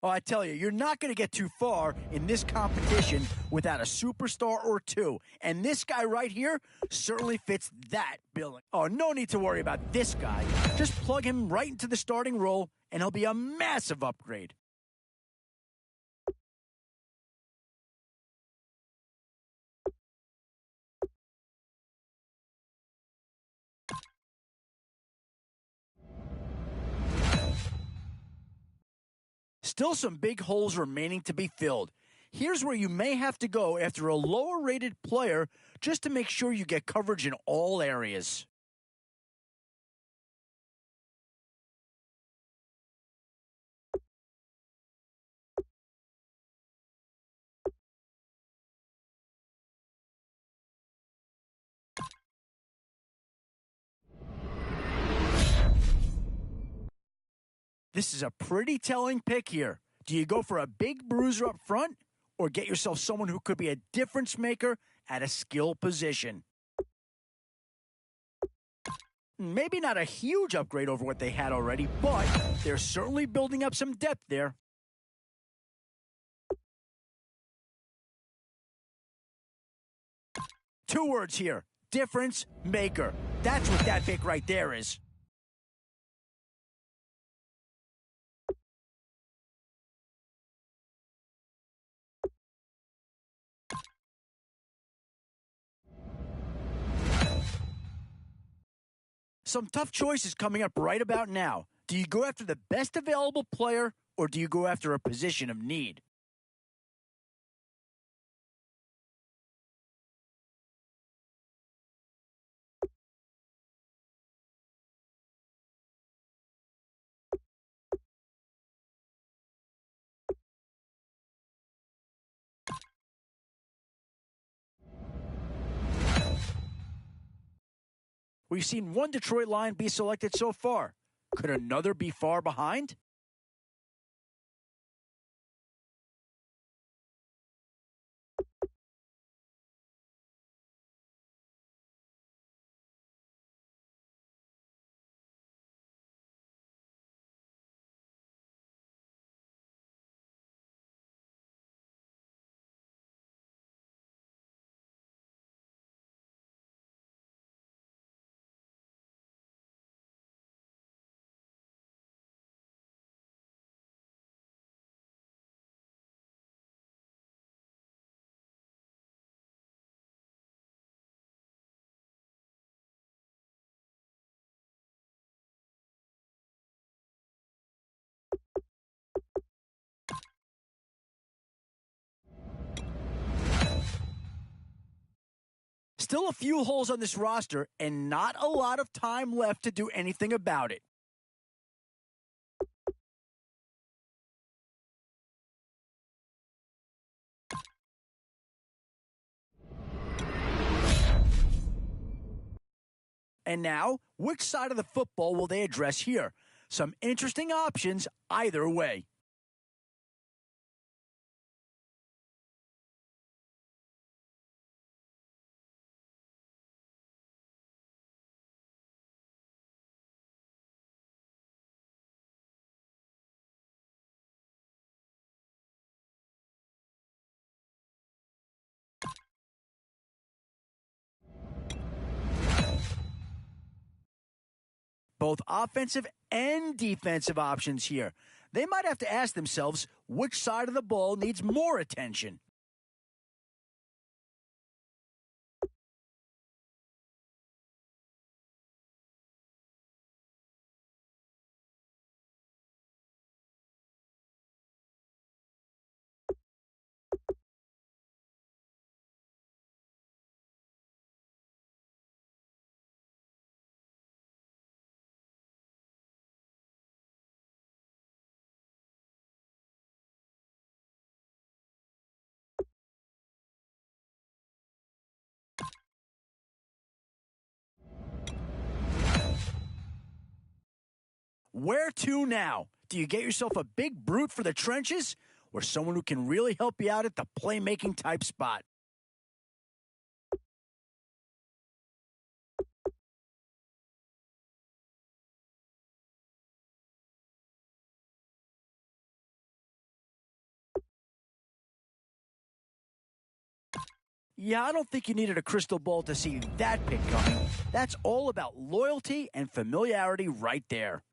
Oh, I tell you, you're not going to get too far in this competition without a superstar or two. And this guy right here certainly fits that billing. Oh, no need to worry about this guy. Just plug him right into the starting role, and he'll be a massive upgrade. Still some big holes remaining to be filled. Here's where you may have to go after a lower rated player just to make sure you get coverage in all areas. This is a pretty telling pick here. Do you go for a big bruiser up front or get yourself someone who could be a difference maker at a skill position? Maybe not a huge upgrade over what they had already, but they're certainly building up some depth there. Two words here: difference maker. That's what that pick right there is. Some tough choices coming up right about now. Do you go after the best available player or do you go after a position of need? We've seen one Detroit Lion be selected so far. Could another be far behind? Still a few holes on this roster and not a lot of time left to do anything about it. And now, which side of the football will they address here? Some interesting options either way. Both offensive and defensive options here. They might have to ask themselves which side of the ball needs more attention. Where to now? Do you get yourself a big brute for the trenches or someone who can really help you out at the playmaking type spot? Yeah, I don't think you needed a crystal ball to see that pick coming. That's all about loyalty and familiarity right there.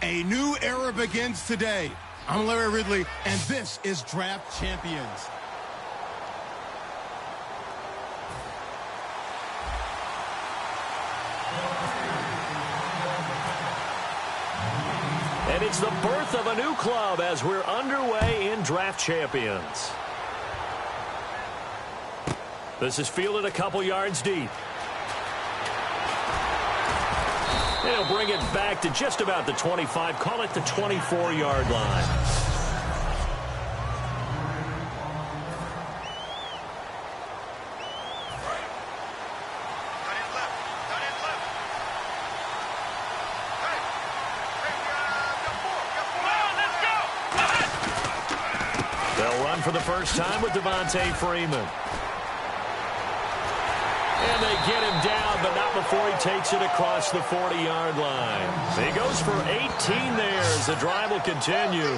A new era begins today. I'm Larry Ridley, and this is Draft Champions. And it's the birth of a new club as we're underway in Draft Champions. This is fielded a couple yards deep. They'll bring it back to just about the 25. Call it the 24-yard line. They'll run for the first time with Devontae Freeman. And they get him down, but not before he takes it across the 40-yard line. He goes for 18 there as the drive will continue.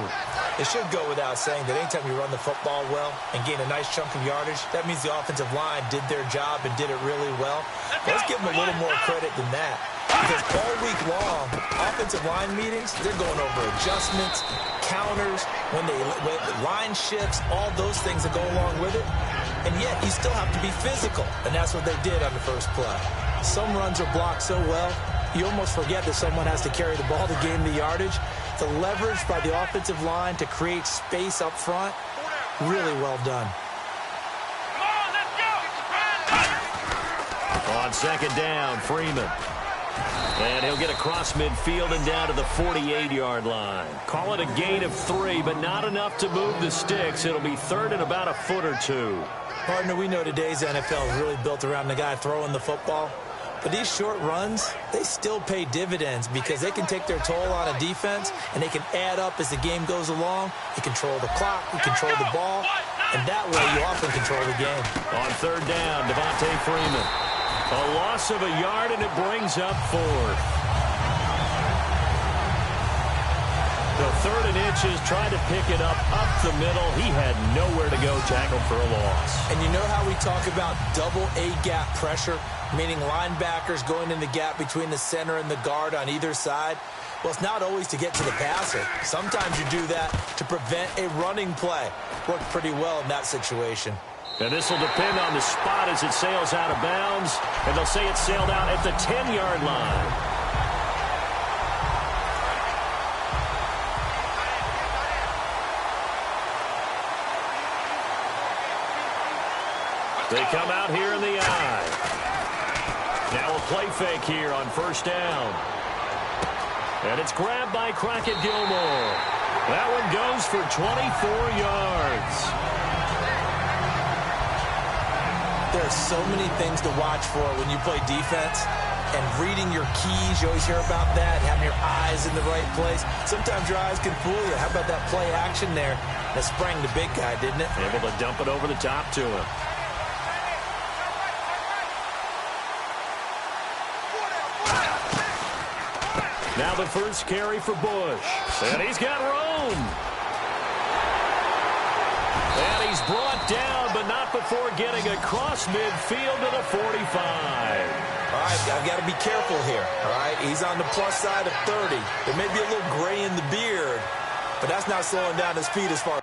It should go without saying that anytime you run the football well and gain a nice chunk of yardage, that means the offensive line did their job and did it really well. Let's give them a little more credit than that. Because all week long, offensive line meetings, they're going over adjustments, counters, when line shifts, all those things that go along with it. And yet, you still have to be physical. And that's what they did on the first play. Some runs are blocked so well, you almost forget that someone has to carry the ball to gain the yardage. The leverage by the offensive line to create space up front, really well done. On second down, Freeman. And he'll get across midfield and down to the 48-yard line. Call it a gain of 3, but not enough to move the sticks. It'll be third and about a foot or two. Partner, we know today's NFL is really built around the guy throwing the football. But these short runs, they still pay dividends because they can take their toll on a defense and they can add up as the game goes along. You control the clock, you control the ball, and that way you often control the game. On third down, Devontae Freeman. A loss of a yard, and it brings up fourth. The third and inches, trying to pick it up the middle. He had nowhere to go, tackled for a loss. And you know how we talk about double A-gap pressure, meaning linebackers going in the gap between the center and the guard on either side? Well, it's not always to get to the passer. Sometimes you do that to prevent a running play. Worked pretty well in that situation. And this will depend on the spot as it sails out of bounds. And they'll say it sailed out at the 10-yard line. They come out here in the eye. Now a play fake here on first down. And it's grabbed by Crockett Gilmore. That one goes for 24 yards. There are so many things to watch for when you play defense. And reading your keys, you always hear about that, having your eyes in the right place. Sometimes your eyes can fool you. How about that play action there that sprang the big guy, didn't it? Able to dump it over the top to him. Now the first carry for Bush. And he's got room. And he's brought down, but not before getting across midfield to the 45. All right, I've got to be careful here, all right? He's on the plus side of 30. There may be a little gray in the beard, but that's not slowing down his speed as far.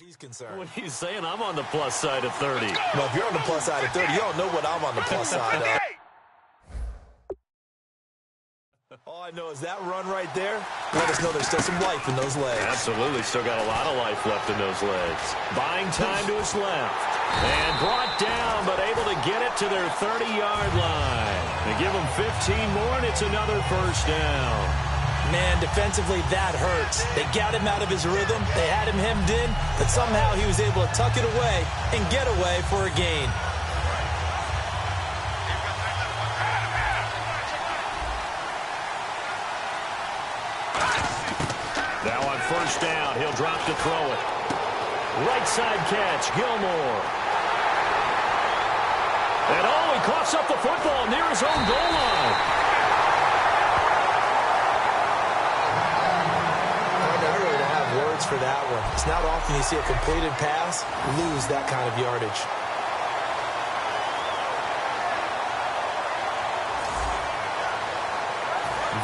He's concerned. What are you saying? I'm on the plus side of 30. Well, if you're on the plus side of 30, you don't know what I'm on the plus side of. All I know is that run right there let us know there's still some life in those legs. Absolutely. Still got a lot of life left in those legs. Buying time to his left. And brought down, but able to get it to their 30-yard line. They give him 15 more, and it's another first down. Man, defensively, that hurts. They got him out of his rhythm. They had him hemmed in, but somehow he was able to tuck it away and get away for a gain. Now on first down, he'll drop to throw it. Right side catch, Gilmore. And he coughs up the football near his own goal line. For that one. It's not often you see a completed pass lose that kind of yardage.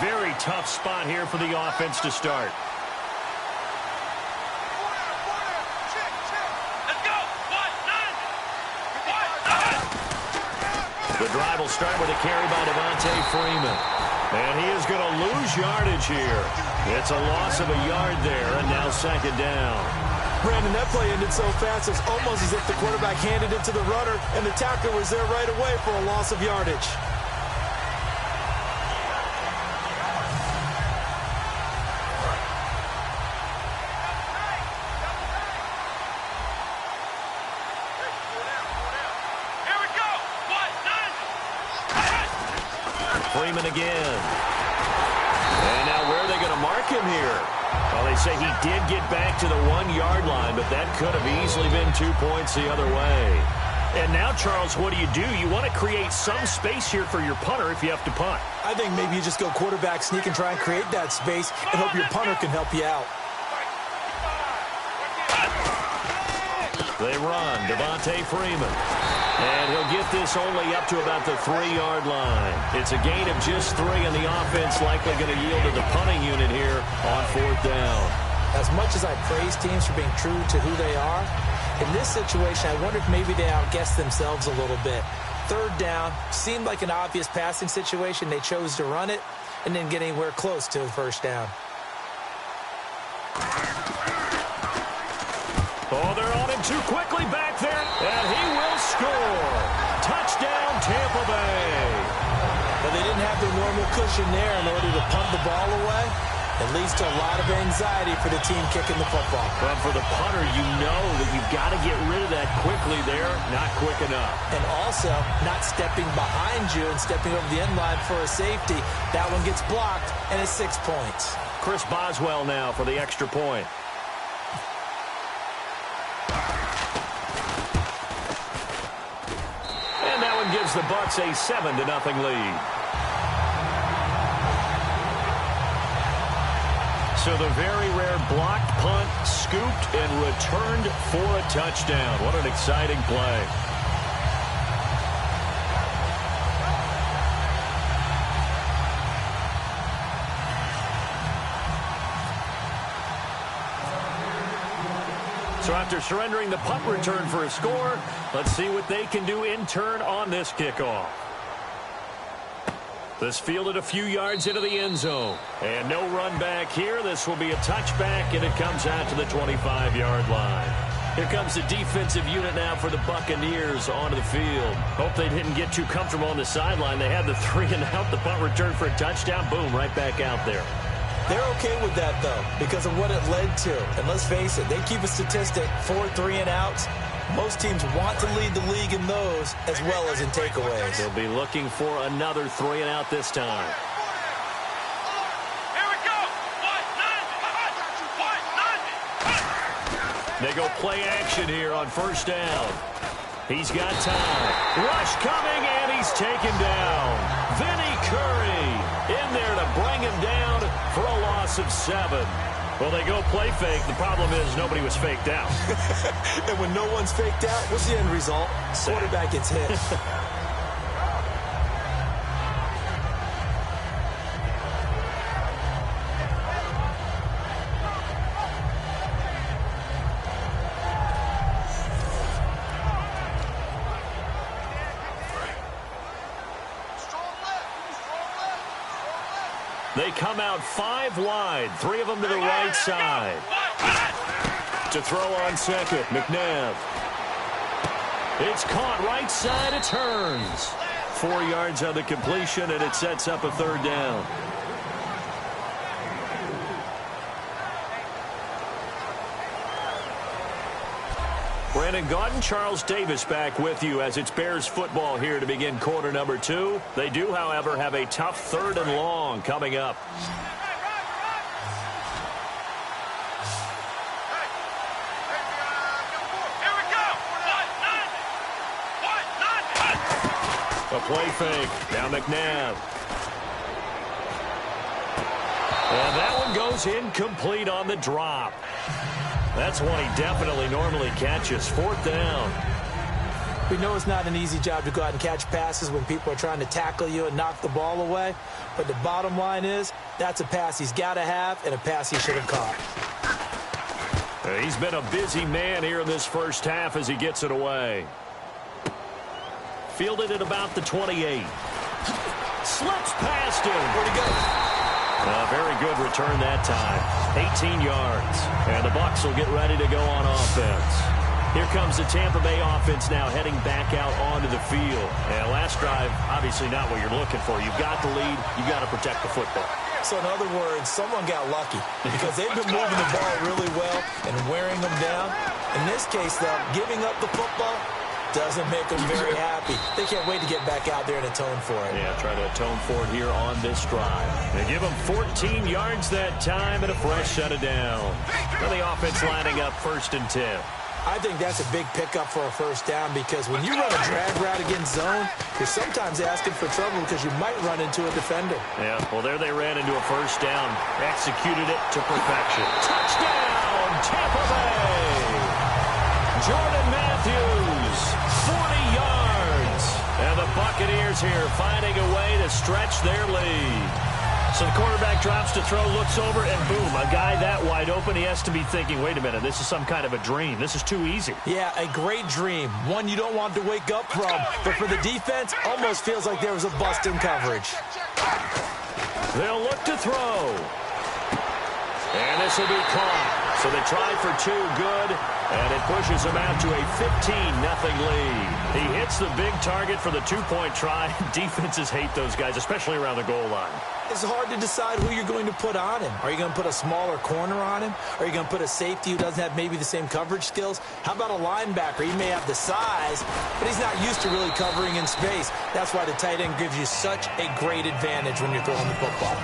Very tough spot here for the offense to start. The drive will start with a carry by Devontae Freeman. And he is going to lose yardage here. It's a loss of a yard there, and now second down. Brandon, that play ended so fast, it's almost as if the quarterback handed it to the runner, and the tackler was there right away for a loss of yardage. Freeman again. And now where are they going to mark him here? Well, they say he did get back to the 1-yard line, but that could have easily been 2 points the other way. And now, Charles, what do? You want to create some space here for your punter if you have to punt. I think maybe you just go quarterback sneak and try and create that space and hope your punter can help you out. They run, Devontae Freeman. And he'll get this only up to about the 3-yard line. It's a gain of just 3, and the offense likely going to yield to the punting unit here on 4th down. As much as I praise teams for being true to who they are, in this situation, I wonder if maybe they outguessed themselves a little bit. 3rd down, seemed like an obvious passing situation. They chose to run it and didn't get anywhere close to the 1st down. Oh, they're on him too quickly back there, and he will score. Touchdown, Tampa Bay. But they didn't have their normal cushion there in order to punt the ball away. It leads to a lot of anxiety for the team kicking the football. But for the punter, you know that you've got to get rid of that quickly there, not quick enough. And also, not stepping behind you and stepping over the end line for a safety. That one gets blocked, and it's 6 points. Chris Boswell now for the extra point. And that one gives the Bucs a 7-0 lead. So the very rare blocked punt, scooped, and returned for a touchdown. What an exciting play. So after surrendering the punt return for a score, let's see what they can do in turn on this kickoff. This fielded a few yards into the end zone. And no run back here. This will be a touchback, and it comes out to the 25-yard line. Here comes the defensive unit now for the Buccaneers onto the field. Hope they didn't get too comfortable on the sideline. They had the 3-and-out, the punt return for a touchdown. Boom, right back out there. They're okay with that, though, because of what it led to. And let's face it, they keep a statistic, 4 3-and-outs. Most teams want to lead the league in those as well as in takeaways. They'll be looking for another 3-and-out this time. They go play action here on first down. He's got time. Rush coming, and he's taken down. Vinny Curry in there to bring him down for a loss of 7. Well, they go play fake. The problem is nobody was faked out. And when no one's faked out, what's the end result? Quarterback gets hit. They come out 5 wide, 3 of them to the right side. To throw on second, McNabb. It's caught right side, it turns. 4 yards on the completion, and it sets up a third down. Brandon Gaudin, Charles Davis back with you as it's Bears football here to begin quarter number 2. They do, however, have a tough 3rd and long coming up. A play fake. Now McNabb. And that one goes incomplete on the drop. That's one he definitely normally catches. 4th down. We know it's not an easy job to go out and catch passes when people are trying to tackle you and knock the ball away. But the bottom line is, that's a pass he's got to have and a pass he should have caught. He's been a busy man here in this first half as he gets it away. Fielded at about the 28. Slips past him. Where'd he go? A very good return that time. 18 yards. And the Bucs will get ready to go on offense. Here comes the Tampa Bay offense now heading back out onto the field. And last drive, obviously not what you're looking for. You've got the lead. You've got to protect the football. So in other words, someone got lucky because they've been moving the ball really well and wearing them down. In this case, though, giving up the football doesn't make them very happy. They can't wait to get back out there and atone for it. Yeah, try to atone for it here on this drive. They give them 14 yards that time and a fresh set of down. And the offense lining up 1st and 10. I think that's a big pickup for a first down because when you run a drag route against zone, you're sometimes asking for trouble because you might run into a defender. Yeah, well, there they ran into a first down. Executed it to perfection. Touchdown, Tampa Bay! Jordan Matthews, 40 yards. And the Buccaneers here finding a way to stretch their lead. So the quarterback drops to throw, looks over, and boom, a guy that wide open, he has to be thinking, wait a minute, this is some kind of a dream. This is too easy. Yeah, a great dream. One you don't want to wake up from. But for the defense, almost feels like there was a bust in coverage. They'll look to throw. And this will be caught. So they try for 2, good, and it pushes them out to a 15-0 lead. He hits the big target for the 2-point try. Defenses hate those guys, especially around the goal line. It's hard to decide who you're going to put on him. Are you going to put a smaller corner on him? Are you going to put a safety who doesn't have maybe the same coverage skills? How about a linebacker? He may have the size, but he's not used to really covering in space. That's why the tight end gives you such a great advantage when you're throwing the football.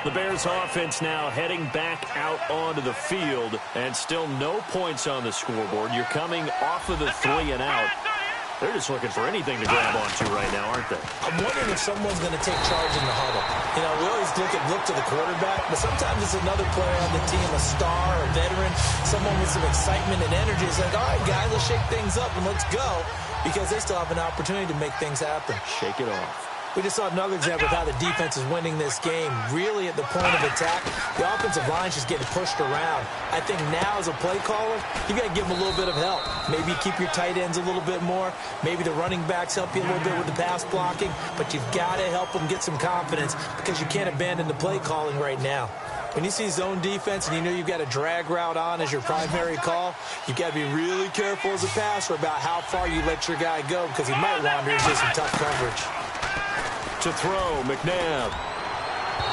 The Bears offense now heading back out onto the field, and still no points on the scoreboard. You're coming off of the 3-and-out. They're just looking for anything to grab onto right now, aren't they? I'm wondering if someone's going to take charge in the huddle. You know, we always look to the quarterback, but sometimes it's another player on the team, a star, a veteran, someone with some excitement and energy. It's like, all right, guys, let's shake things up and let's go, because they still have an opportunity to make things happen. Shake it off. We just saw another example of how the defense is winning this game. Really at the point of attack, the offensive line's just getting pushed around. I think now as a play caller, you got to give them a little bit of help. Maybe keep your tight ends a little bit more. Maybe the running backs help you a little bit with the pass blocking. But you've got to help them get some confidence because you can't abandon the play calling right now. When you see zone defense and you know you've got a drag route on as your primary call, you've got to be really careful as a passer about how far you let your guy go because he might wander into some tough coverage. To throw, McNabb.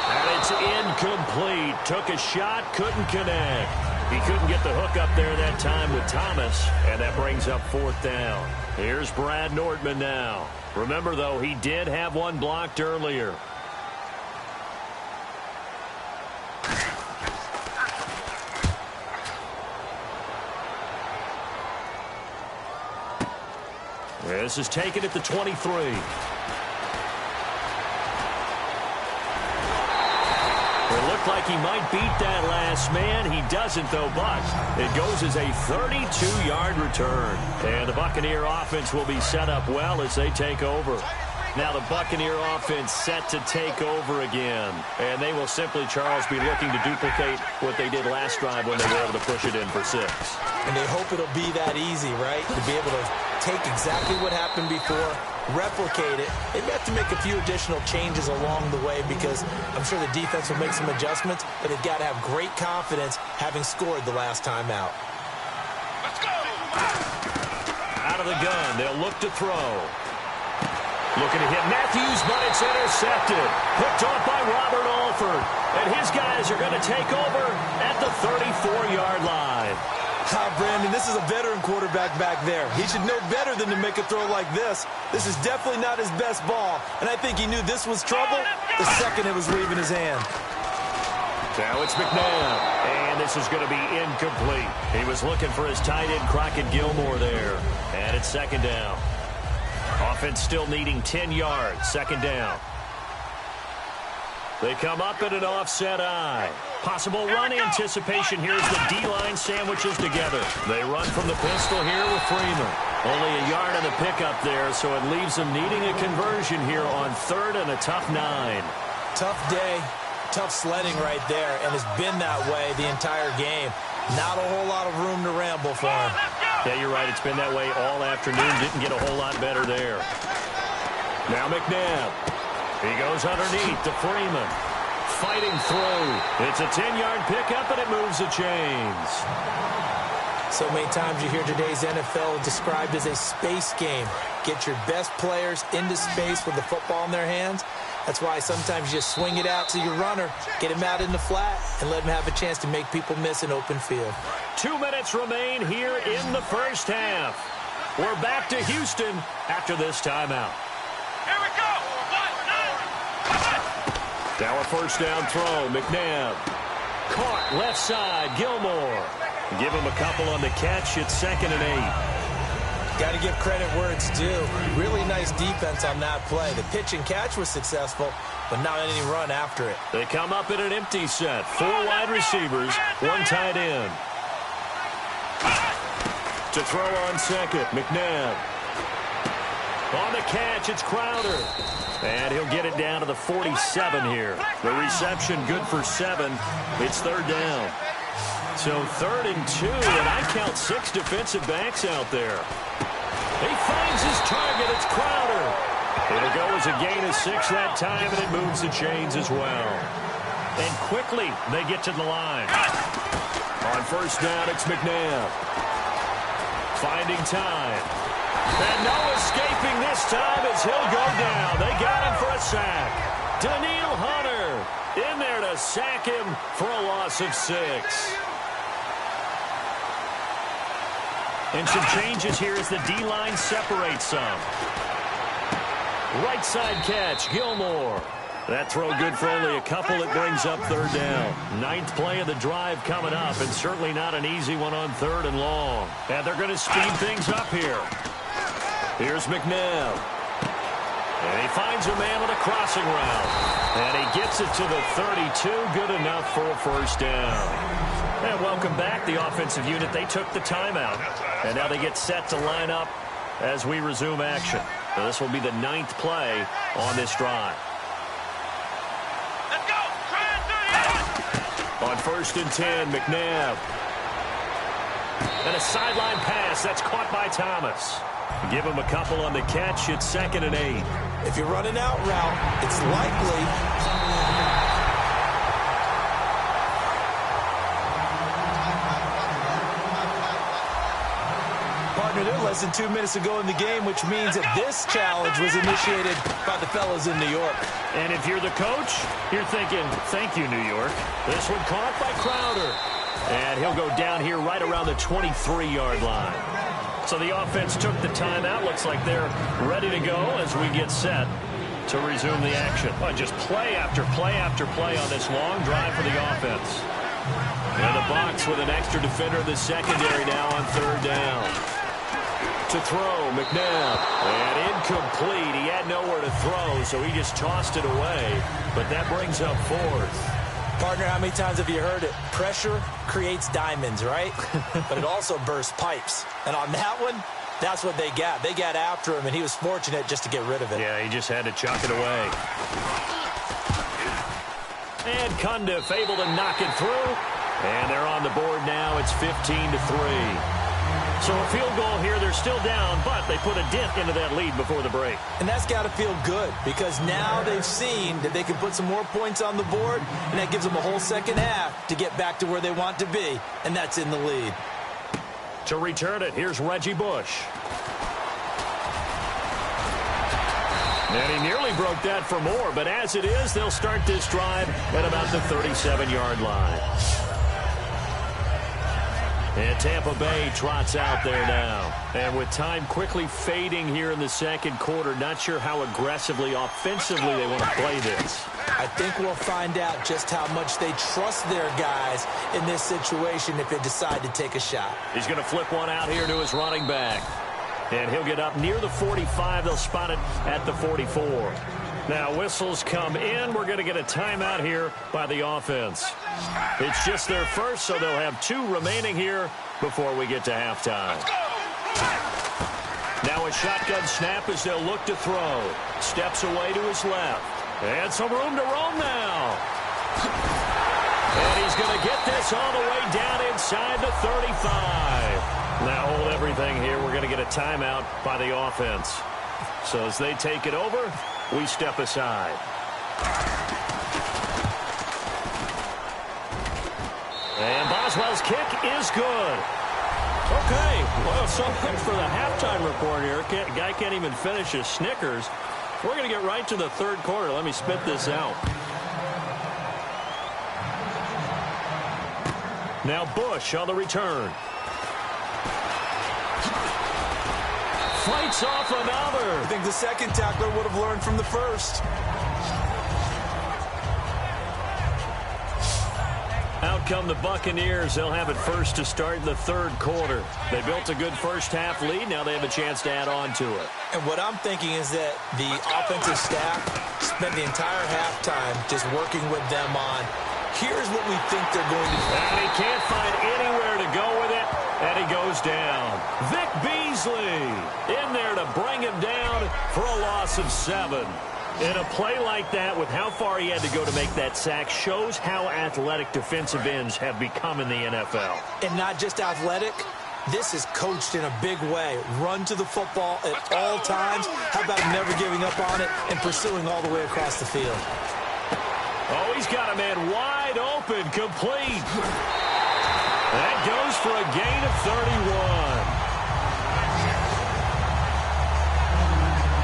And it's incomplete. Took a shot, couldn't connect. He couldn't get the hook up there that time with Thomas, and that brings up 4th down. Here's Brad Nordman now. Remember, though, he did have one blocked earlier. This is taken at the 23. It looked like he might beat that last man. He doesn't, though, but it goes as a 32-yard return. And the Buccaneer offense will be set up well as they take over. Now the Buccaneer offense set to take over again. And they will simply, Charles, be looking to duplicate what they did last drive when they were able to push it in for 6. And they hope it'll be that easy, right? To be able to take exactly what happened before, replicate it. They may have to make a few additional changes along the way because I'm sure the defense will make some adjustments, but they've got to have great confidence having scored the last time out. Let's go! Out of the gun, they'll look to throw. Looking to hit Matthews, but it's intercepted. Hooked off by Robert Alford. And his guys are going to take over at the 34-yard line. Brandon, this is a veteran quarterback back there. He should know better than to make a throw like this. This is definitely not his best ball, and I think he knew this was trouble the second it was leaving his hand. Now it's McNabb, and this is going to be incomplete. He was looking for his tight end, Crockett Gilmore, there, and it's 2nd down. Offense still needing 10 yards, 2nd down. They come up at an offset eye. Possible run anticipation here as the D-line sandwiches together. They run from the pistol here with Freeman. Only a yard on the pickup there, so it leaves them needing a conversion here on 3rd and a tough 9. Tough day, tough sledding right there, and it's been that way the entire game. Not a whole lot of room to ramble for him. Yeah, you're right. It's been that way all afternoon. Didn't get a whole lot better there. Now McNabb. He goes underneath to Freeman. Fighting through. It's a 10-yard pickup, and it moves the chains. So many times you hear today's NFL described as a space game. Get your best players into space with the football in their hands. That's why sometimes you just swing it out to your runner, get him out in the flat, and let him have a chance to make people miss an open field. 2 minutes remain here in the first half. We're back to Houston after this timeout. Here we go. Now a first down throw. McNabb. Caught left side. Gilmore. Give him a couple on the catch. It's 2nd and 8. Got to give credit where it's due. Really nice defense on that play. The pitch and catch was successful, but not any run after it. They come up in an empty set. 4 wide receivers, 1 tight end. To throw on 2nd, McNabb. On the catch, it's Crowder. And he'll get it down to the 47 here. The reception good for 7. It's 3rd down. So 3rd and 2, and I count 6 defensive backs out there. He finds his target. It's Crowder. It'll go as a gain of 6 that time, and it moves the chains as well. And quickly, they get to the line. On first down, it's McNabb. Finding time. And no escaping this time as he'll go down. They got him for a sack. Daniil Hunter in there to sack him for a loss of 6. And some changes here as the D-line separates some. Right side catch, Gilmore. That throw good for only a couple. It brings up 3rd down. 9th play of the drive coming up, and certainly not an easy one on 3rd and long. And they're going to speed things up here. Here's McNabb. And he finds a man on a crossing route. And he gets it to the 32. Good enough for a first down. And welcome back, the offensive unit. They took the timeout. And now they get set to line up as we resume action. So this will be the 9th play on this drive. Let's go. On 1st and 10, McNabb. And a sideline pass. That's caught by Thomas. Give him a couple on the catch. It's 2nd and 8. If you're running out route, it's likely. Partner, they're less than 2 minutes to go in the game, which means that this challenge was initiated by the fellas in New York. And if you're the coach, you're thinking, thank you, New York. This one caught by Crowder. And he'll go down here right around the 23-yard line. So the offense took the timeout. Looks like they're ready to go as we get set to resume the action. Oh, just play after play after play on this long drive for the offense. And the box with an extra defender in the secondary now on 3rd down. To throw, McNabb. And incomplete. He had nowhere to throw, so he just tossed it away. But that brings up 4th. Partner, how many times have you heard it? Pressure creates diamonds, right? But it also bursts pipes. And on that one, that's what they got. They got after him, and he was fortunate just to get rid of it. Yeah, he just had to chuck it away. And Cundiff able to knock it through. And they're on the board now. It's 15-3. So a field goal here. They're still down, but they put a dent into that lead before the break. And that's got to feel good because now they've seen that they can put some more points on the board, and that gives them a whole second half to get back to where they want to be, and that's in the lead. To return it, here's Reggie Bush. And he nearly broke that for more, but as it is, they'll start this drive at about the 37-yard line. And Tampa Bay trots out there now. And with time quickly fading here in the 2nd quarter, not sure how aggressively, offensively they want to play this. I think we'll find out just how much they trust their guys in this situation if they decide to take a shot. He's going to flip one out here to his running back. And he'll get up near the 45. They'll spot it at the 44. Now whistles come in. We're going to get a timeout here by the offense. It's just their first, so they'll have 2 remaining here before we get to halftime. Now a shotgun snap as they'll look to throw. Steps away to his left. And some room to roam now. And he's going to get this all the way down inside the 35. Now hold everything here. We're going to get a timeout by the offense. So as they take it over, we step aside. And Boswell's kick is good. Okay, well, so much for the halftime report here. Guy can't even finish his Snickers. We're going to get right to the 3rd quarter. Let me spit this out. Now Bush on the return. Fights off another. I think the second tackler would have learned from the first. Out come the Buccaneers. They'll have it first to start in the 3rd quarter. They built a good first half lead. Now they have a chance to add on to it. And what I'm thinking is that the offensive staff spent the entire halftime just working with them on, here's what we think they're going to do. And he can't find anywhere to go with it, and he goes down. Vic Beasley in there to bring him down for a loss of 7. In a play like that, with how far he had to go to make that sack, shows how athletic defensive ends have become in the NFL. And not just athletic, this is coached in a big way. Run to the football at all times. How about never giving up on it and pursuing all the way across the field? Oh, he's got a man wide open, complete. That goes for a gain of 31.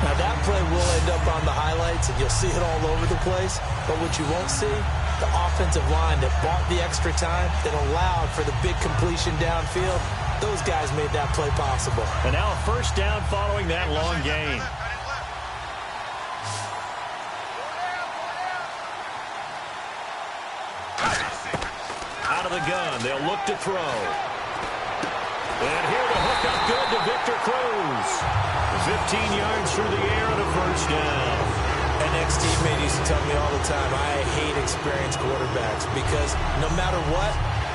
Now, that play will end up on the highlights, and you'll see it all over the place. But what you won't see, the offensive line that bought the extra time, that allowed for the big completion downfield, those guys made that play possible. And now a first down following that long gain. Out of the gun, they'll look to throw. And here to hook up good to Victor Cruz. 15 yards through the air and a first down. An ex-teammate used to tell me all the time, I hate experienced quarterbacks because no matter what,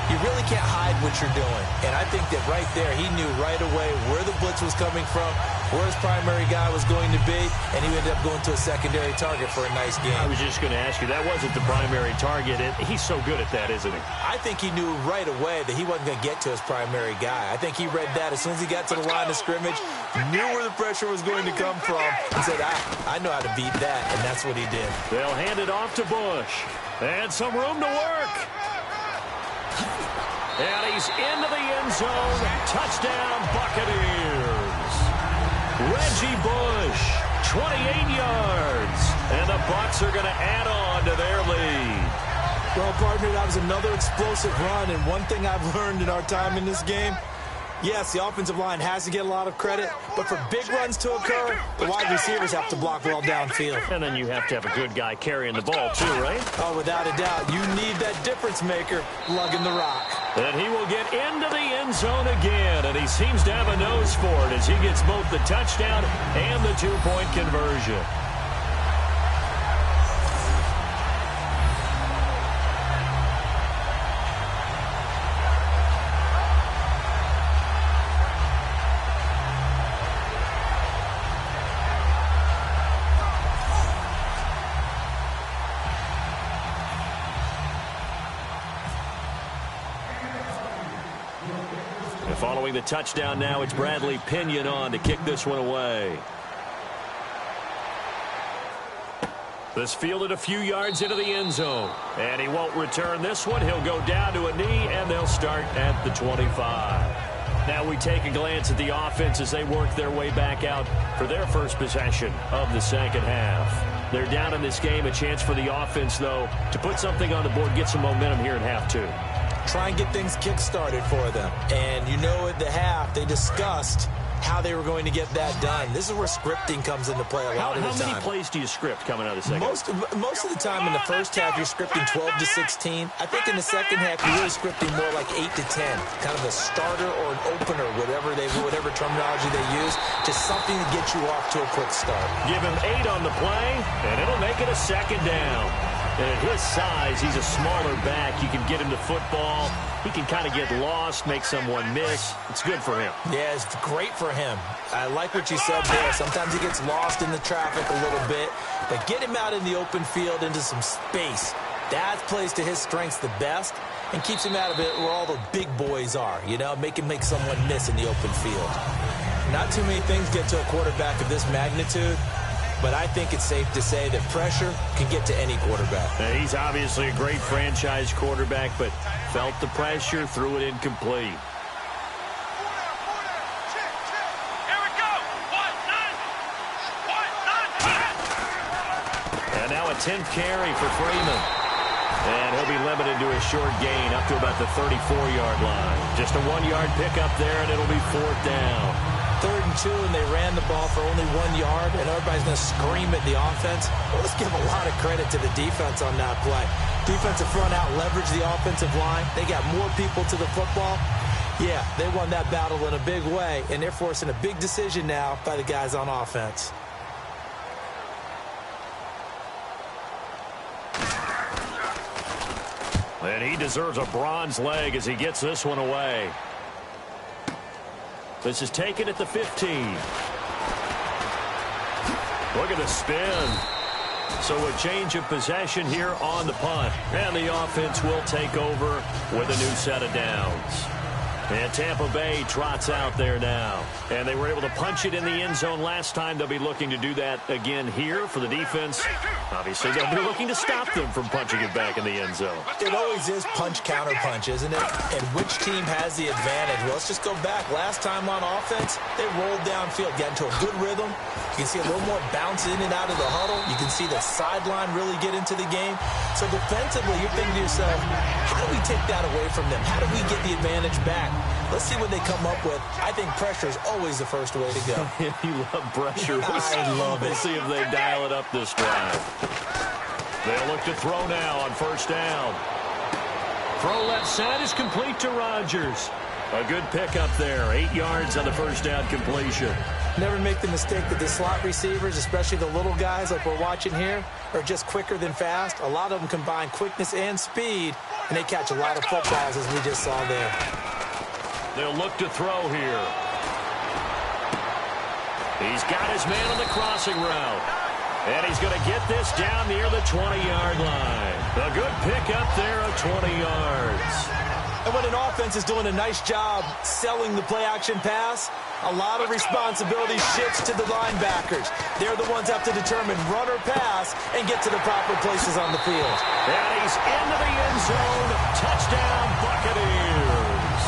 you really can't hide what you're doing. And I think that right there, he knew right away where the blitz was coming from, where his primary guy was going to be, and he ended up going to a secondary target for a nice game. I was just going to ask you, that wasn't the primary target. He's so good at that, isn't he? I think he knew right away that he wasn't going to get to his primary guy. I think he read that as soon as he got to the line of scrimmage, knew where the pressure was going to come from, and said, I know how to beat that, and that's what he did. They'll hand it off to Bush. And some room to work. And he's into the end zone. Touchdown, Buccaneers. Reggie Bush, 28 yards. And the Bucs are going to add on to their lead. Well, partner, that was another explosive run. And one thing I've learned in our time in this game, yes, the offensive line has to get a lot of credit, but for big runs to occur, the wide receivers have to block well downfield. And then you have to have a good guy carrying the ball too, right? Oh, without a doubt. You need that difference maker lugging the rock. And he will get into the end zone again, and he seems to have a nose for it as he gets both the touchdown and the two-point conversion. Following the touchdown now, it's Bradley Pinion on to kick this one away. This fielded a few yards into the end zone. And he won't return this one. He'll go down to a knee, and they'll start at the 25. Now we take a glance at the offense as they work their way back out for their first possession of the second half. They're down in this game. A chance for the offense, though, to put something on the board, get some momentum here in half two. Try and get things kick-started for them. And you know at the half, they discussed how they were going to get that done. This is where scripting comes into play a lot of the time. How many plays do you script coming out of the second? Most of the time in the first half, you're scripting 12 to 16. I think in the second half, you're really scripting more like 8 to 10. Kind of a starter or an opener, whatever terminology they use, just something to get you off to a quick start. Give him 8 on the play, and it'll make it a second down. And at his size, he's a smaller back. You can get him to football. He can kind of get lost, make someone miss. It's good for him. Yeah, it's great for him. I like what you said there. Sometimes he gets lost in the traffic a little bit. But get him out in the open field into some space. That plays to his strengths the best and keeps him out of it where all the big boys are. You know, make him make someone miss in the open field. Not too many things get to a quarterback of this magnitude. But I think it's safe to say that pressure can get to any quarterback. He's obviously a great franchise quarterback, but felt the pressure, threw it incomplete. And now a 10th carry for Freeman. And he'll be limited to a short gain up to about the 34-yard line. Just a 1-yard pickup there, and it'll be 4th down. 3rd and 2, and they ran the ball for only 1 yard, and everybody's going to scream at the offense. Well, let's give a lot of credit to the defense on that play. Defensive front out leveraged the offensive line. They got more people to the football. Yeah, they won that battle in a big way, and they're forcing a big decision now by the guys on offense. And he deserves a bronze leg as he gets this one away. This is taken at the 15. Look at the spin. So a change of possession here on the punt. And the offense will take over with a new set of downs. And Tampa Bay trots out there now. And they were able to punch it in the end zone last time. They'll be looking to do that again here for the defense. Obviously, they'll be looking to stop them from punching it back in the end zone. It always is punch-counter-punch, isn't it? And which team has the advantage? Well, let's just go back. Last time on offense, they rolled downfield, got into a good rhythm. You can see a little more bounce in and out of the huddle. You can see the sideline really get into the game. So defensively, you're thinking to yourself, how do we take that away from them? How do we get the advantage back? Let's see what they come up with. I think pressure is always the first way to go. You love pressure. I love it. We'll see if they dial it up this drive. They'll look to throw now on 1st down. Throw left side is complete to Rodgers. A good pickup there. 8 yards on the 1st down completion. Never make the mistake that the slot receivers, especially the little guys like we're watching here, are just quicker than fast. A lot of them combine quickness and speed and they catch a lot of footballs, as we just saw there. They'll look to throw here. He's got his man on the crossing route. And he's going to get this down near the 20-yard line. A good pickup there of 20 yards. And when an offense is doing a nice job selling the play-action pass, a lot of responsibility shifts to the linebackers. They're the ones that have to determine run or pass and get to the proper places on the field. And he's into the end zone. Touchdown, Buccaneers.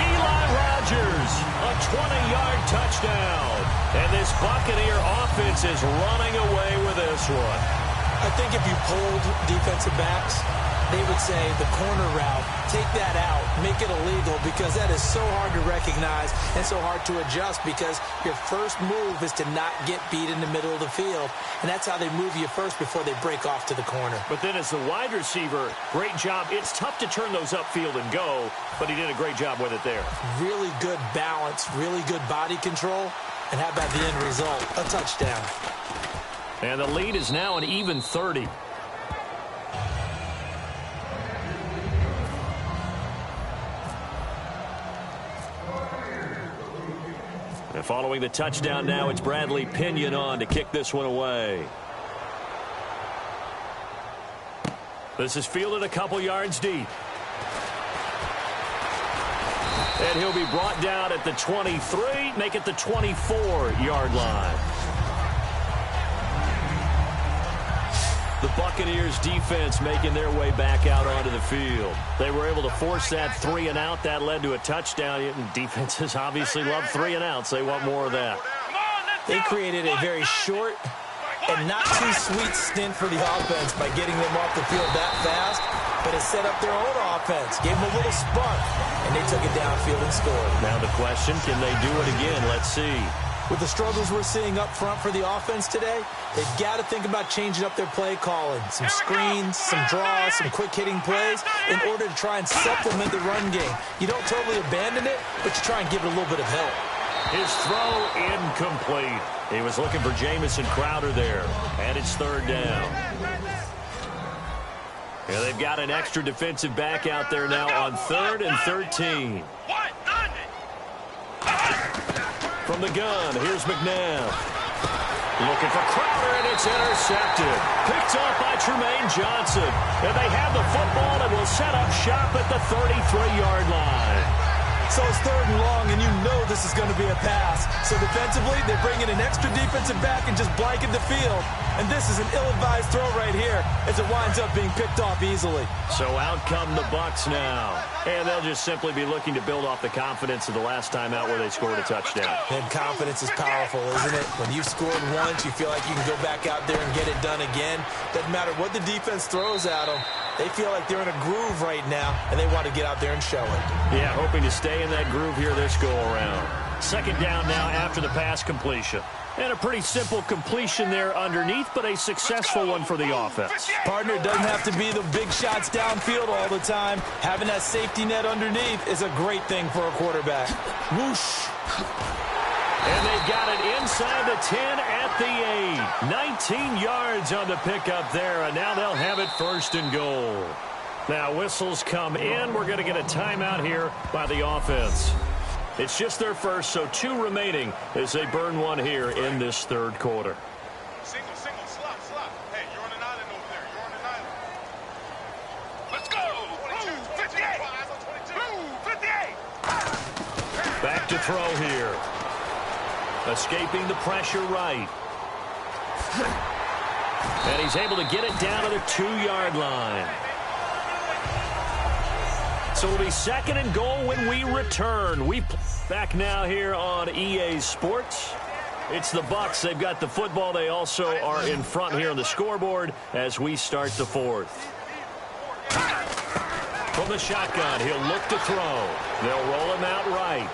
Eli Rogers, a 20-yard touchdown. And this Buccaneer offense is running away with this one. I think if you polled defensive backs, they would say the corner route, take that out, make it illegal, because that is so hard to recognize and so hard to adjust, because your first move is to not get beat in the middle of the field, and that's how they move you first before they break off to the corner. But then as the wide receiver, great job. It's tough to turn those upfield and go, but he did a great job with it there. Really good balance, really good body control, and how about the end result? A touchdown. And the lead is now an even 30. And following the touchdown now, it's Bradley Pinion on to kick this one away. This is fielded a couple yards deep. And he'll be brought down at the 23, make it the 24-yard line. The Buccaneers defense making their way back out onto the field. They were able to force that 3-and-out. That led to a touchdown. Defenses obviously love 3-and-outs. They want more of that. They created a very short and not too sweet stint for the offense by getting them off the field that fast, but it set up their own offense, gave them a little spark, and they took it downfield and scored. Now the question, can they do it again? Let's see. With the struggles we're seeing up front for the offense today, they've got to think about changing up their play calling. Some screens, some draws, some quick-hitting plays in order to try and supplement the run game. You don't totally abandon it, but you try and give it a little bit of help. His throw incomplete. He was looking for Jamison Crowder there, and it's third down. Yeah, they've got an extra defensive back out there now on 3rd and 13. From the gun, here's McNabb. Looking for Crowder, and it's intercepted. Picked off by Tremaine Johnson. And they have the football and will set up shop at the 33-yard line. So it's 3rd and long, and you know this is going to be a pass. So defensively, they bring in an extra defensive back and just blanket the field. And this is an ill-advised throw right here as it winds up being picked off easily. So out come the Bucs now. And they'll just simply be looking to build off the confidence of the last time out where they scored a touchdown. And confidence is powerful, isn't it? When you've scored once, you feel like you can go back out there and get it done again. Doesn't matter what the defense throws at them. They feel like they're in a groove right now, and they want to get out there and show it. Yeah, hoping to stay in that groove here this go-around. 2nd down now after the pass completion. And a pretty simple completion there underneath, but a successful one for the offense. Partner, it doesn't have to be the big shots downfield all the time. Having that safety net underneath is a great thing for a quarterback. Whoosh. And they've got it inside the 10 at the 8. 19 yards on the pickup there, and now they'll have it 1st and goal. Now whistles come in. We're going to get a timeout here by the offense. It's just their first, so 2 remaining as they burn one here in this 3rd quarter. Single, slot. Hey, you're on an island over there. You're on an island. Let's go. 58. Back to throw here. Escaping the pressure right. And he's able to get it down to the 2-yard line. So it'll be 2nd and goal when we return. We back now here on EA Sports. It's the Bucs. They've got the football. They also are in front here on the scoreboard as we start the 4th. From the shotgun, he'll look to throw. They'll roll him out right.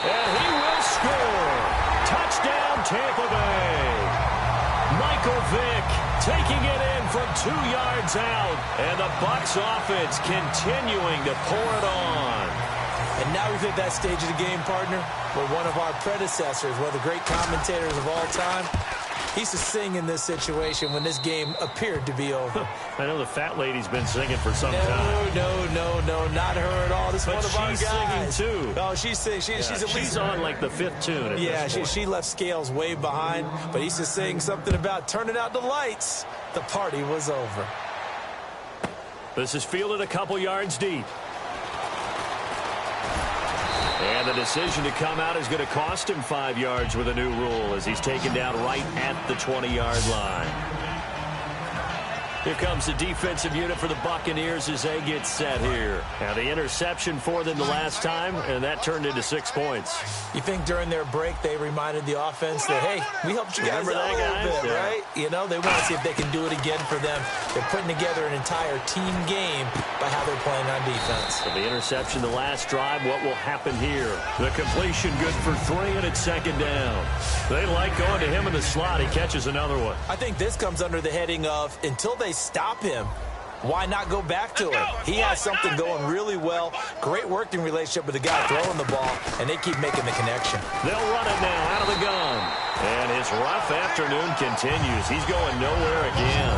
And he will score. Touchdown, Tampa Bay. Michael Vick taking it in from 2 yards out. And the Bucs offense continuing to pour it on. And now we've hit that stage of the game, partner, where one of our predecessors, one of the great commentators of all time, He's to sing in this situation when this game appeared to be over. I know the fat lady's been singing for some time. No, not her at all. This is one of our she's guys. singing, too. Oh, she's singing. She's on like the 5th tune at this point. She left Scales way behind, but he's just saying something about turning out the lights. The party was over. This is fielded a couple yards deep. And the decision to come out is going to cost him 5 yards with a new rule as he's taken down right at the 20-yard line. Here comes the defensive unit for the Buccaneers as they get set here. Now the interception for them the last time, and that turned into 6 points. You think during their break they reminded the offense that, hey, we helped you guys out a little bit, right? You know, they want to see if they can do it again for them. They're putting together an entire team game by how they're playing on defense. So the interception the last drive, what will happen here? The completion good for 3, and it's 2nd down. They like going to him in the slot. He catches another one. I think this comes under the heading of until they stop him, why not go back to him? He has something going really well. Great working relationship with the guy throwing the ball, and they keep making the connection. They'll run it now out of the gun. And his rough afternoon continues. He's going nowhere again.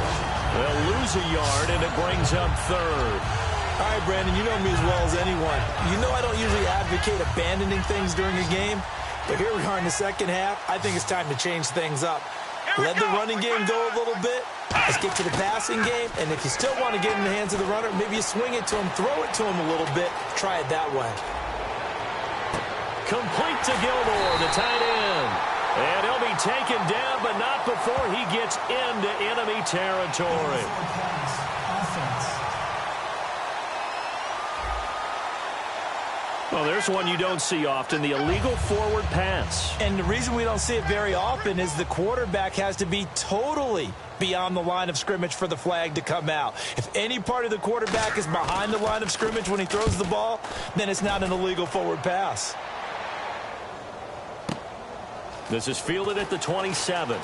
They'll lose a yard, and it brings up 3rd. All right, Brandon, you know me as well as anyone. You know I don't usually advocate abandoning things during a game, but here we are in the second half. I think it's time to change things up. Let the running game go a little bit. Let's get to the passing game, and if you still want to get in the hands of the runner, maybe you swing it to him, throw it to him a little bit, try it that way. Complete to Gilmore, the tight end. And he'll be taken down, but not before he gets into enemy territory. Well, there's one you don't see often, the illegal forward pass. And the reason we don't see it very often is the quarterback has to be totally beyond the line of scrimmage for the flag to come out. If any part of the quarterback is behind the line of scrimmage when he throws the ball, then it's not an illegal forward pass. This is fielded at the 27.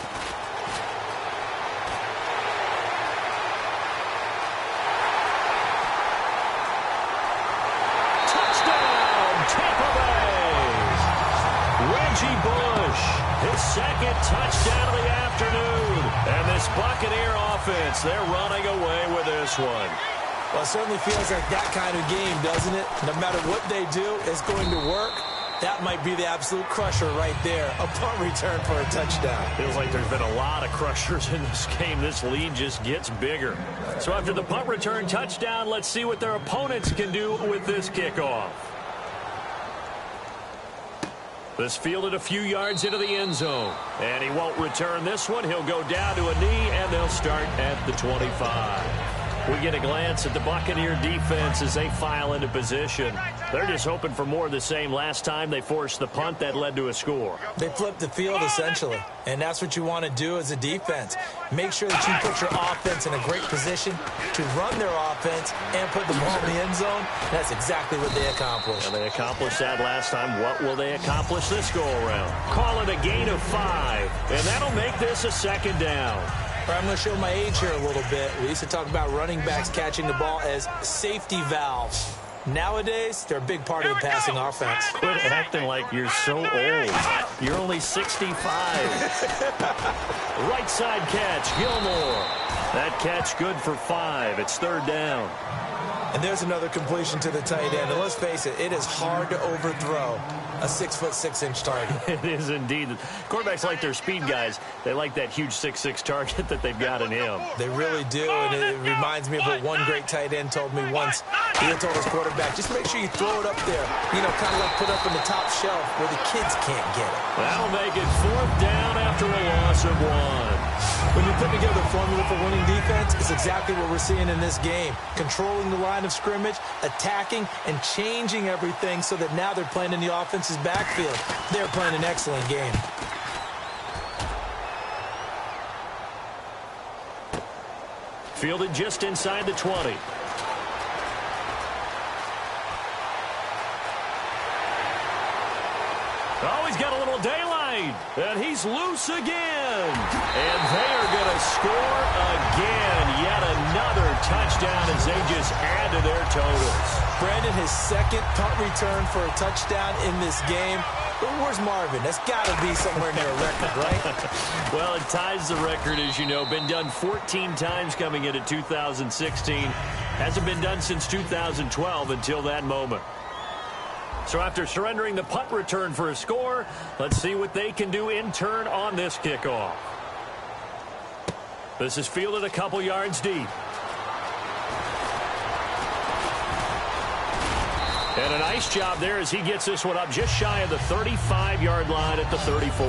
His 2nd touchdown of the afternoon. And this Buccaneer offense, they're running away with this one. Well, it certainly feels like that kind of game, doesn't it? No matter what they do, it's going to work. That might be the absolute crusher right there. A punt return for a touchdown. Feels like there's been a lot of crushers in this game. This lead just gets bigger. So after the punt return touchdown, let's see what their opponents can do with this kickoff. This fielded a few yards into the end zone. And he won't return this one. He'll go down to a knee, and they'll start at the 25. We get a glance at the Buccaneer defense as they file into position. They're just hoping for more of the same. Last time they forced the punt that led to a score. They flipped the field, essentially. And that's what you want to do as a defense. Make sure that you put your offense in a great position to run their offense and put the ball in the end zone. That's exactly what they accomplished. And they accomplished that last time. What will they accomplish this go-around? Call it a gain of 5. And that'll make this a 2nd down. I'm going to show my age here a little bit. We used to talk about running backs catching the ball as safety valves. Nowadays, they're a big part of the passing offense. Quit acting like you're so old. You're only 65. Right side catch, Gilmore. That catch good for 5. It's 3rd down. And there's another completion to the tight end. And let's face it, it is hard to overthrow a 6'6" target. It is indeed. Quarterbacks like their speed guys. They like that huge 6'6" target that they've got in him. They really do, and it reminds me of what one great tight end told me once. He had told his quarterback, just make sure you throw it up there. You know, kind of like put up in the top shelf where the kids can't get it. That'll make it 4th down after a loss of 1. When you put together a formula for winning defense, it's exactly what we're seeing in this game. Controlling the line of scrimmage, attacking, and changing everything so that now they're playing in the offense's backfield. They're playing an excellent game. Fielded just inside the 20. Oh, he's got a little daylight, and he's loose again. And they are going to score again. Yet another touchdown as they just add to their totals. Brandon, his 2nd punt return for a touchdown in this game. Where's Marvin? That's got to be somewhere near a record, right? Well, it ties the record, as you know. Been done 14 times coming into 2016. Hasn't been done since 2012 until that moment. So after surrendering the punt return for a score, let's see what they can do in turn on this kickoff. This is fielded a couple yards deep. And a nice job there as he gets this one up just shy of the 35-yard line at the 34.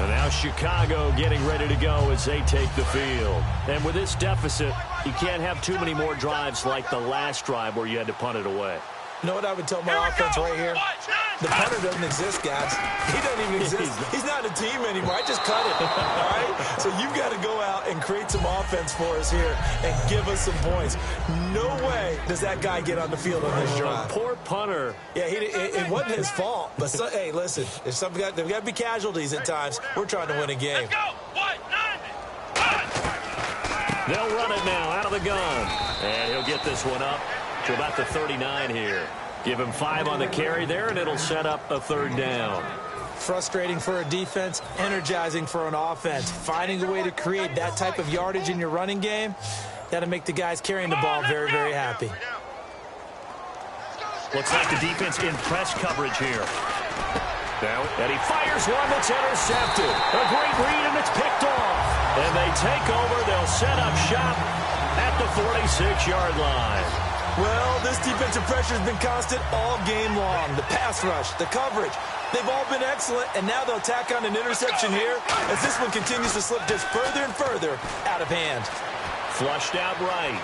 And now Chicago getting ready to go as they take the field. And with this deficit, you can't have too many more drives like the last drive where you had to punt it away. You know what I would tell my offense right here? The punter doesn't exist, guys. He doesn't even exist. He's not a team anymore. I just cut it, all right? So you've got to go out and create some offense for us here and give us some points. No way does that guy get on the field on this drive. Poor punter. Yeah, it wasn't his fault. But, hey, listen, there's got to be casualties at times. We're trying to win a game. They'll run it now out of the gun. And he'll get this one up to about the 39 here. Give him 5 on the carry there, and it'll set up a third down. Frustrating for a defense, energizing for an offense. Finding a way to create that type of yardage in your running game, that'll make the guys carrying the ball very, very happy. Looks like the defense in press coverage here. Now, and he fires one that's intercepted. A great read, and it's picked off. And they take over. They'll set up shop at the 46-yard line. Well, this defensive pressure has been constant all game long. The pass rush, the coverage, they've all been excellent, and now they'll tack on an interception here as this one continues to slip just further and further out of hand. Flushed out right.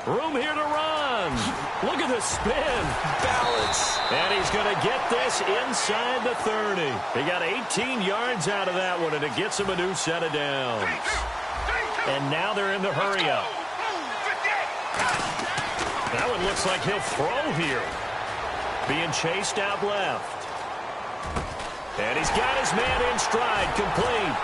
Room here to run. Look at the spin. Balance. And he's going to get this inside the 30. He got 18 yards out of that one, and it gets him a new set of downs. And now they're in the hurry-up. That one looks like he'll throw here. Being chased out left. And he's got his man in stride, complete.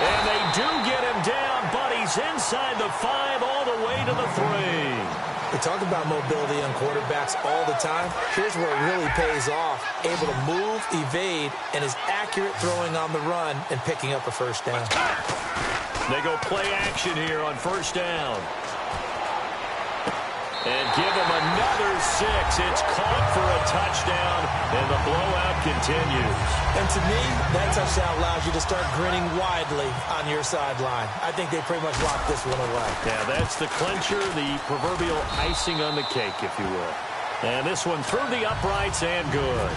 And they do get him down, but he's inside the 5 all the way to the 3. We talk about mobility on quarterbacks all the time. Here's where it really pays off. Able to move, evade, and is accurate throwing on the run and picking up a first down. They go play action here on first down. And give him another 6. It's caught for a touchdown, and the blowout continues. And to me, that touchdown allows you to start grinning widely on your sideline. I think they pretty much locked this one away. Yeah, that's the clincher, the proverbial icing on the cake, if you will. And this one through the uprights and good.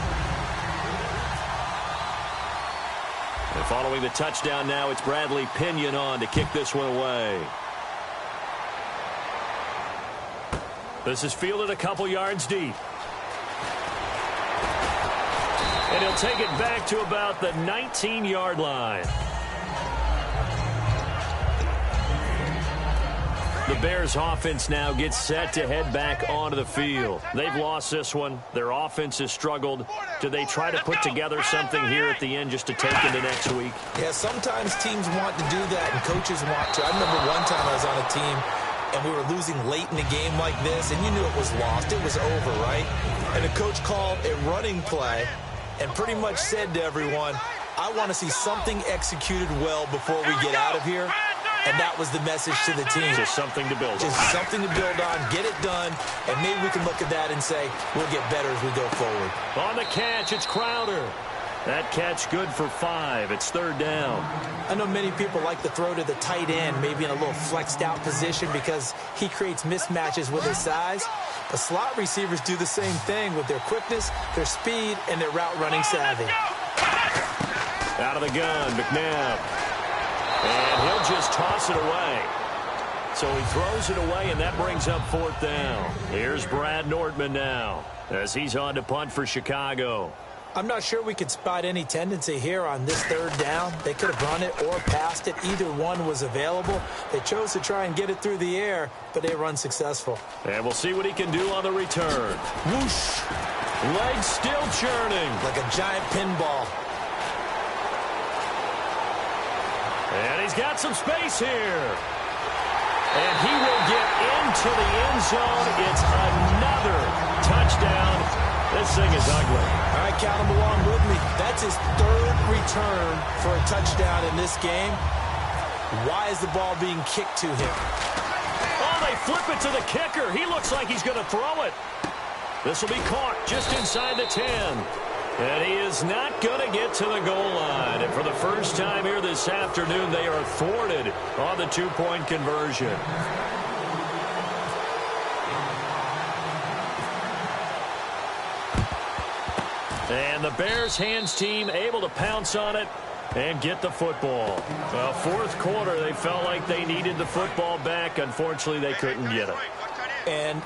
And following the touchdown now, it's Bradley Pinion on to kick this one away. This is fielded a couple yards deep. And he'll take it back to about the 19-yard line. The Bears offense now gets set to head back onto the field. They've lost this one. Their offense has struggled. Do they try to put together something here at the end just to take into next week? Yeah, sometimes teams want to do that and coaches want to. I remember one time I was on a team and we were losing late in a game like this, and you knew it was lost. It was over, right? And the coach called a running play and pretty much said to everyone, I want to see something executed well before we get out of here. And that was the message to the team. Just something to build on. Just something to build on, get it done, and maybe we can look at that and say, we'll get better as we go forward. On the catch, it's Crowder. That catch good for 5. It's third down. I know many people like to throw to the tight end, maybe in a little flexed out position because he creates mismatches with his size. But slot receivers do the same thing with their quickness, their speed, and their route running savvy. Out of the gun, McNabb. And he'll just toss it away. So he throws it away, and that brings up fourth down. Here's Brad Nordman now as he's on to punt for Chicago. I'm not sure we could spot any tendency here on this third down. They could have run it or passed it. Either one was available. They chose to try and get it through the air, but they were unsuccessful. And we'll see what he can do on the return. Whoosh! Legs still churning. Like a giant pinball. And he's got some space here. And he will get into the end zone. It's another Dudley. All right, count him along with me. That's his third return for a touchdown in this game. Why is the ball being kicked to him? Oh, they flip it to the kicker. He looks like he's going to throw it. This will be caught just inside the 10. And he is not going to get to the goal line. And for the first time here this afternoon, they are thwarted on the two-point conversion. And the Bears hands team able to pounce on it and get the football. Well, fourth quarter, they felt like they needed the football back. Unfortunately, they couldn't get it. And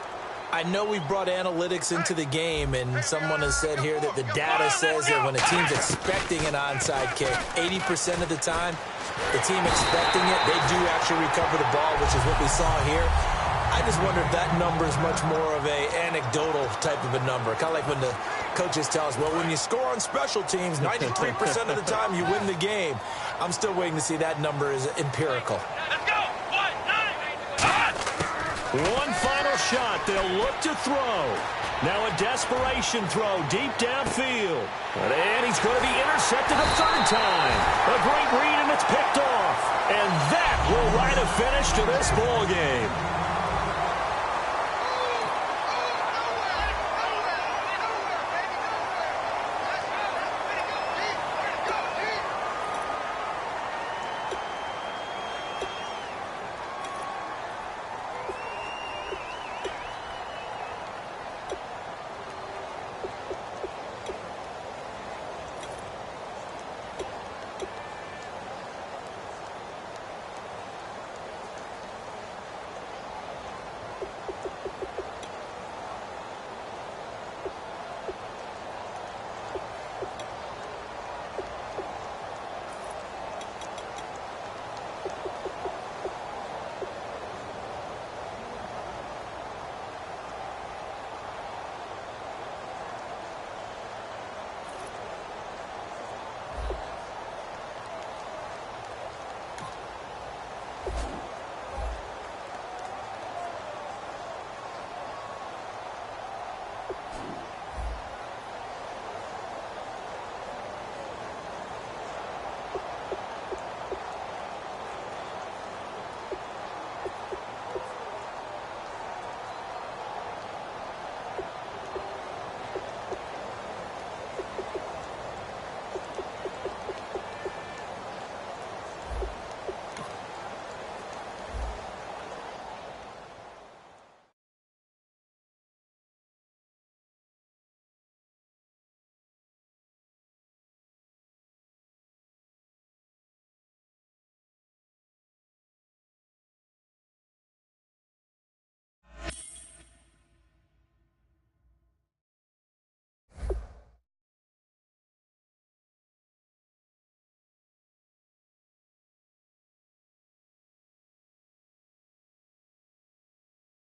I know we brought analytics into the game, and someone has said here that the data says that when a team's expecting an onside kick, 80% of the time, the team expecting it, they do actually recover the ball, which is what we saw here. I just wonder if that number is much more of a anecdotal type of a number. Kind of like when the coaches tell us, well, when you score on special teams, 93% of the time you win the game. I'm still waiting to see that number is empirical. Let's go. 1, 9. One final shot. They'll look to throw. Now a desperation throw deep downfield. And he's going to be intercepted a third time. A great read, and it's picked off. And that will write a finish to this ball game.